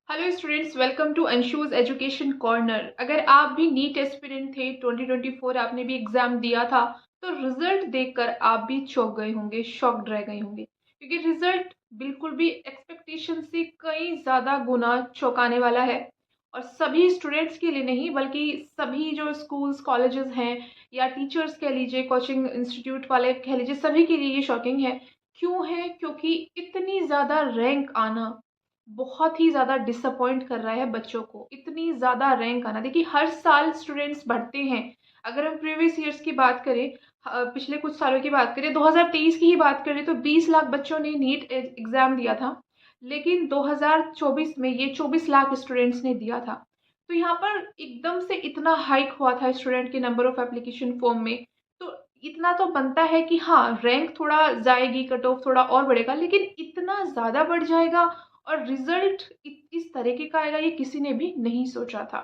Hello students, welcome to Anshu's education corner. अगर आप भी नीट एस्पिरेंट थे 2024, आपने भी एग्जाम दिया था, तो रिजल्ट देखकर आप भी चौंक गए होंगे, शॉक्ड रह गए होंगे, क्योंकि रिजल्ट बिल्कुल भी एक्सपेक्टेशन से कई ज़्यादा गुना चौंकाने वाला है। और सभी स्टूडेंट्स के लिए नहीं, बल्कि सभी जो स्कूल्स कॉलेजेस हैं या टीचर्स कह लीजिए, कोचिंग इंस्टीट्यूट वाले कह लीजिए, सभी के लिए ये शॉकिंग है। क्यों है? क्योंकि इतनी ज़्यादा रैंक आना बहुत ही ज़्यादा डिसअपॉइंट कर रहा है बच्चों को। इतनी ज़्यादा रैंक आना, देखिए हर साल स्टूडेंट्स बढ़ते हैं। अगर हम प्रीवियस ईयर्स की बात करें, पिछले कुछ सालों की बात करें, 2023 की ही बात करें, तो 20 लाख बच्चों ने नीट एग्ज़ाम दिया था। लेकिन 2024 में ये 24 लाख स्टूडेंट्स ने दिया था। तो यहाँ पर एकदम से इतना हाइक हुआ था स्टूडेंट के नंबर ऑफ एप्लीकेशन फॉर्म में। तो इतना तो बनता है कि हाँ, रैंक थोड़ा जाएगी, कट ऑफ थोड़ा और बढ़ेगा, लेकिन इतना ज़्यादा बढ़ जाएगा और रिजल्ट इस तरीके का आएगा, ये किसी ने भी नहीं सोचा था।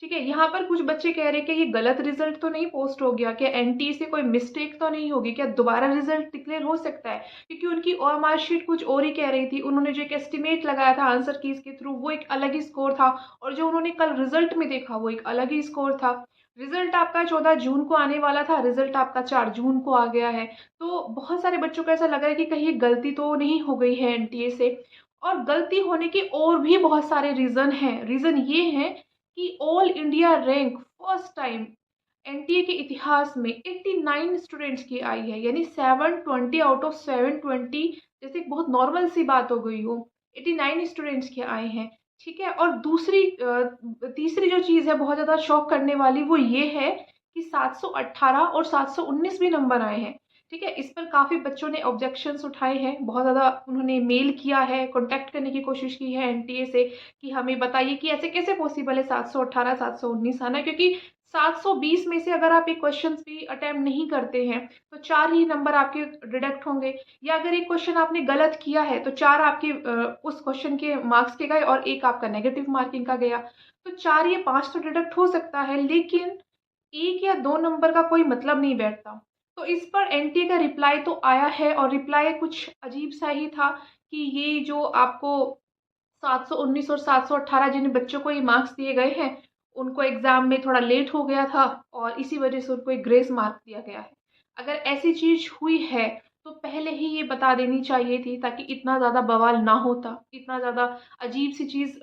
ठीक है, यहाँ पर कुछ बच्चे कह रहे हैं कि ये गलत रिजल्ट तो नहीं पोस्ट हो गया, क्या एनटीए से कोई मिस्टेक तो नहीं होगी, क्या दोबारा रिजल्ट डिक्लेयर हो सकता है? क्योंकि उनकी और मार्कशीट कुछ और ही कह रही थी। उन्होंने जो एक एस्टिमेट लगाया था आंसर कीज के थ्रू, वो एक अलग ही स्कोर था, और जो उन्होंने कल रिजल्ट में देखा वो एक अलग ही स्कोर था। रिजल्ट आपका 14 जून को आने वाला था, रिजल्ट आपका 4 जून को आ गया है। तो बहुत सारे बच्चों को ऐसा लग रहा है कि कहीं गलती तो नहीं हो गई है एनटीए से। और गलती होने के और भी बहुत सारे रीज़न हैं। रीज़न ये है कि all India rank first time NTA के इतिहास में 89 स्टूडेंट्स की आई है, यानी 720 आउट ऑफ 720, जैसे एक बहुत नॉर्मल सी बात हो गई हो। 89 स्टूडेंट्स के आए हैं। ठीक है, और तीसरी जो चीज़ है बहुत ज़्यादा शॉक करने वाली, वो ये है कि 718 और 719 भी नंबर आए हैं। ठीक है, इस पर काफ़ी बच्चों ने ऑब्जेक्शंस उठाए हैं, बहुत ज़्यादा उन्होंने मेल किया है, कॉन्टैक्ट करने की कोशिश की है एनटीए से कि हमें बताइए कि ऐसे कैसे पॉसिबल है 718 719 आना, क्योंकि 720 में से अगर आप एक क्वेश्चन भी अटेम्प्ट नहीं करते हैं तो 4 ही नंबर आपके डिडक्ट होंगे। या अगर एक क्वेश्चन आपने गलत किया है तो 4 आपके उस क्वेश्चन के मार्क्स के गए और एक आपका नेगेटिव मार्किंग का गया। तो 4 या 5 तो डिडक्ट हो सकता है, लेकिन 1 या 2 नंबर का कोई मतलब नहीं बैठता। तो इस पर एनटीए का रिप्लाई तो आया है, और रिप्लाई कुछ अजीब सा ही था कि ये जो आपको 719 और 718 जिन बच्चों को ये मार्क्स दिए गए हैं, उनको एग्ज़ाम में थोड़ा लेट हो गया था और इसी वजह से उनको एक ग्रेस मार्क दिया गया है। अगर ऐसी चीज़ हुई है तो पहले ही ये बता देनी चाहिए थी, ताकि इतना ज़्यादा बवाल ना होता, इतना ज़्यादा अजीब सी चीज़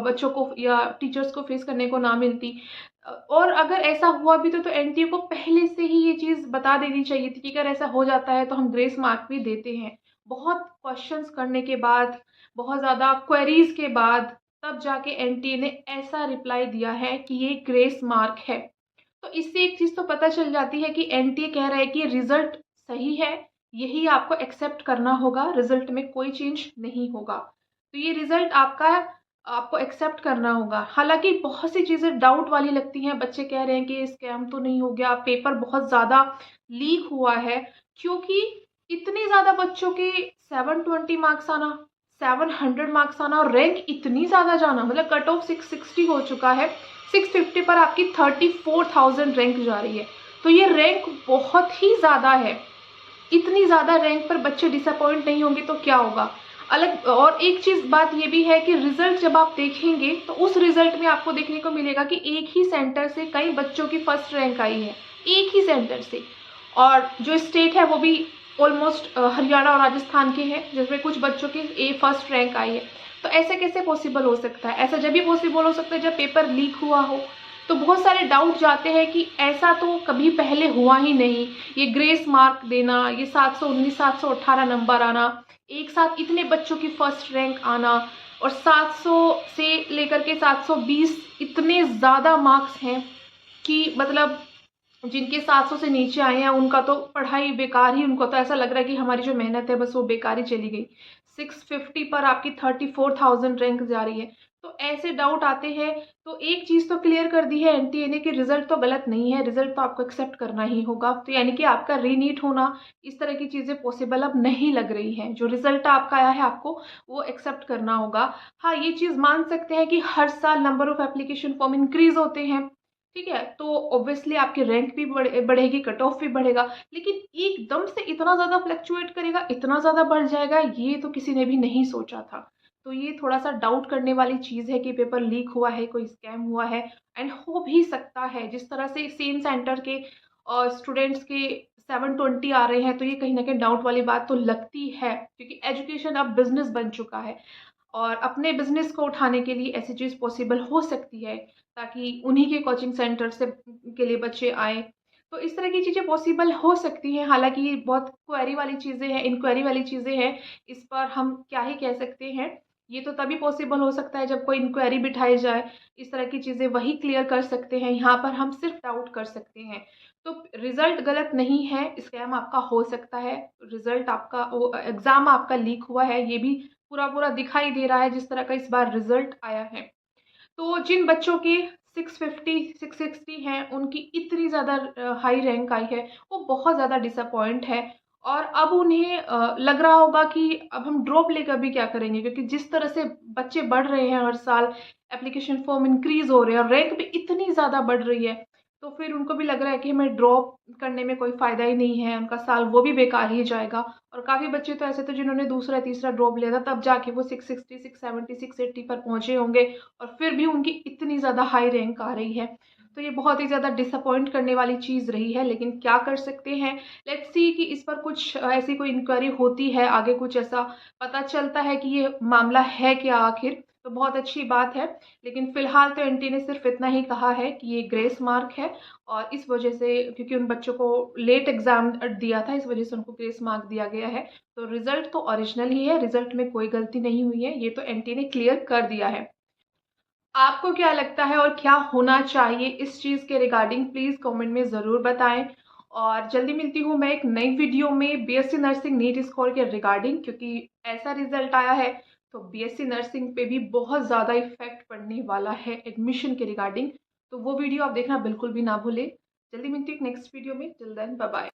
बच्चों को या टीचर्स को फेस करने को ना मिलती। और अगर ऐसा हुआ भी तो एनटीए को पहले से ही ये चीज़ बता देनी चाहिए थी कि अगर ऐसा हो जाता है तो हम ग्रेस मार्क भी देते हैं। बहुत क्वेश्चंस करने के बाद, बहुत ज़्यादा क्वेरीज के बाद, तब जाके एनटीए ने ऐसा रिप्लाई दिया है कि ये ग्रेस मार्क है। तो इससे एक चीज़ तो पता चल जाती है कि एनटीए कह रहा है कि रिजल्ट सही है, यही आपको एक्सेप्ट करना होगा, रिजल्ट में कोई चेंज नहीं होगा। तो ये रिजल्ट आपका आपको एक्सेप्ट करना होगा। हालांकि बहुत सी चीज़ें डाउट वाली लगती हैं, बच्चे कह रहे हैं कि स्कैम तो नहीं हो गया, पेपर बहुत ज़्यादा लीक हुआ है, क्योंकि इतने ज़्यादा बच्चों के 720 मार्क्स आना, 700 मार्क्स आना और रैंक इतनी ज़्यादा जाना, मतलब कट ऑफ 660 हो चुका है, 650 पर आपकी 34,000 रैंक जा रही है। तो ये रैंक बहुत ही ज़्यादा है। इतनी ज़्यादा रैंक पर बच्चे डिसअपॉइंट नहीं होंगे तो क्या होगा? अलग और एक चीज़ बात ये भी है कि रिजल्ट जब आप देखेंगे तो उस रिजल्ट में आपको देखने को मिलेगा कि एक ही सेंटर से कई बच्चों की फर्स्ट रैंक आई है, एक ही सेंटर से। और जो स्टेट है वो भी ऑलमोस्ट हरियाणा और राजस्थान के हैं, जिसमें कुछ बच्चों की फर्स्ट रैंक आई है। तो ऐसे कैसे पॉसिबल हो सकता है? ऐसा जब भी पॉसिबल हो सकता है जब पेपर लीक हुआ हो। तो बहुत सारे डाउट जाते हैं कि ऐसा तो कभी पहले हुआ ही नहीं। ये ग्रेस मार्क देना, ये 719 718 नंबर आना, एक साथ इतने बच्चों की फर्स्ट रैंक आना, और 700 से लेकर के 720 इतने ज़्यादा मार्क्स हैं कि मतलब जिनके 700 से नीचे आए हैं उनका तो पढ़ाई बेकार ही, उनको तो ऐसा लग रहा है कि हमारी जो मेहनत है बस वो बेकार ही चली गई। 650 पर आपकी 34,000 रैंक जा रही है। तो ऐसे डाउट आते हैं। तो एक चीज़ तो क्लियर कर दी है एनटीए ने कि रिजल्ट तो गलत नहीं है, रिजल्ट तो आपको एक्सेप्ट करना ही होगा। तो यानी कि आपका रीनीट होना, इस तरह की चीज़ें पॉसिबल अब नहीं लग रही हैं। जो रिजल्ट आपका आया है आपको वो एक्सेप्ट करना होगा। हाँ, ये चीज़ मान सकते हैं कि हर साल number of application form increase होते हैं। ठीक है, तो ऑब्वियसली आपकी रैंक भी बढ़ेगी, कट ऑफ भी बढ़ेगा, लेकिन एकदम से इतना ज़्यादा फ्लक्चुएट करेगा, इतना ज़्यादा बढ़ जाएगा, ये तो किसी ने भी नहीं सोचा था। तो ये थोड़ा-सा डाउट करने वाली चीज़ है कि पेपर लीक हुआ है, कोई स्कैम हुआ है एंड हो भी सकता है। जिस तरह से सेम सेंटर के स्टूडेंट्स के 720 आ रहे हैं, तो ये कहीं न कहीं डाउट वाली बात तो लगती है, क्योंकि एजुकेशन अब बिज़नेस बन चुका है और अपने बिज़नेस को उठाने के लिए ऐसी चीज़ पॉसिबल हो सकती है, ताकि उन्हीं के कोचिंग सेंटर से के लिए बच्चे आएँ। तो इस तरह की चीज़ें पॉसिबल हो सकती हैं, हालाँकि ये बहुत क्वेरी वाली चीज़ें हैं, इंक्वायरी वाली चीज़ें हैं, इस पर हम क्या ही कह सकते हैं। ये तो तभी पॉसिबल हो सकता है जब कोई इंक्वायरी बिठाई जाए, इस तरह की चीज़ें वही क्लियर कर सकते हैं, यहाँ पर हम सिर्फ डाउट कर सकते हैं। तो रिज़ल्ट गलत नहीं है, स्कैम आपका हो सकता है, रिज़ल्ट आपका वो एग्ज़ाम आपका लीक हुआ है, ये भी पूरा-पूरा दिखाई दे रहा है जिस तरह का इस बार रिज़ल्ट आया है। तो जिन बच्चों के 650, 660 हैं, उनकी इतनी ज़्यादा हाई रैंक आई है, वो बहुत ज़्यादा डिसअपॉइंट है और अब उन्हें लग रहा होगा कि अब हम ड्रॉप लेकर भी क्या करेंगे, क्योंकि जिस तरह से बच्चे बढ़ रहे हैं हर साल, एप्लीकेशन फॉर्म इंक्रीज़ हो रहे हैं और रैंक भी इतनी ज़्यादा बढ़ रही है, तो फिर उनको भी लग रहा है कि हमें ड्रॉप करने में कोई फ़ायदा ही नहीं है, उनका साल वो भी बेकार ही जाएगा। और काफ़ी बच्चे तो ऐसे थे जिन्होंने दूसरा, तीसरा ड्रॉप लिया था, तब जाके वो 660, 670, 680 पर पहुँचे होंगे और फिर भी उनकी इतनी ज़्यादा हाई रैंक आ रही है। तो ये बहुत ही ज़्यादा डिसअपॉइंट करने वाली चीज़ रही है, लेकिन क्या कर सकते हैं, लेट्स सी कि इस पर कुछ ऐसी कोई इंक्वायरी होती है, आगे कुछ ऐसा पता चलता है कि ये मामला है क्या आखिर, तो बहुत अच्छी बात है। लेकिन फ़िलहाल तो एनटी ने सिर्फ़ इतना ही कहा है कि ये ग्रेस मार्क है और इस वजह से, क्योंकि उन बच्चों को लेट एग्ज़ाम दिया था, इस वजह से उनको ग्रेस मार्क दिया गया है। तो रिज़ल्ट तो ओरिजिनल ही है, रिज़ल्ट में कोई गलती नहीं हुई है, ये तो एनटी ने क्लियर कर दिया है। आपको क्या लगता है और क्या होना चाहिए इस चीज़ के रिगार्डिंग, प्लीज़ कमेंट में ज़रूर बताएं। और जल्दी मिलती हूँ मैं एक नई वीडियो में बीएससी नर्सिंग नीट स्कोर के रिगार्डिंग, क्योंकि ऐसा रिजल्ट आया है तो बीएससी नर्सिंग पे भी बहुत ज़्यादा इफेक्ट पड़ने वाला है एडमिशन के रिगार्डिंग। तो वो वीडियो आप देखना बिल्कुल भी ना भूलें। जल्दी मिलती हूँ नेक्स्ट वीडियो में, टिल देन बाय बाय।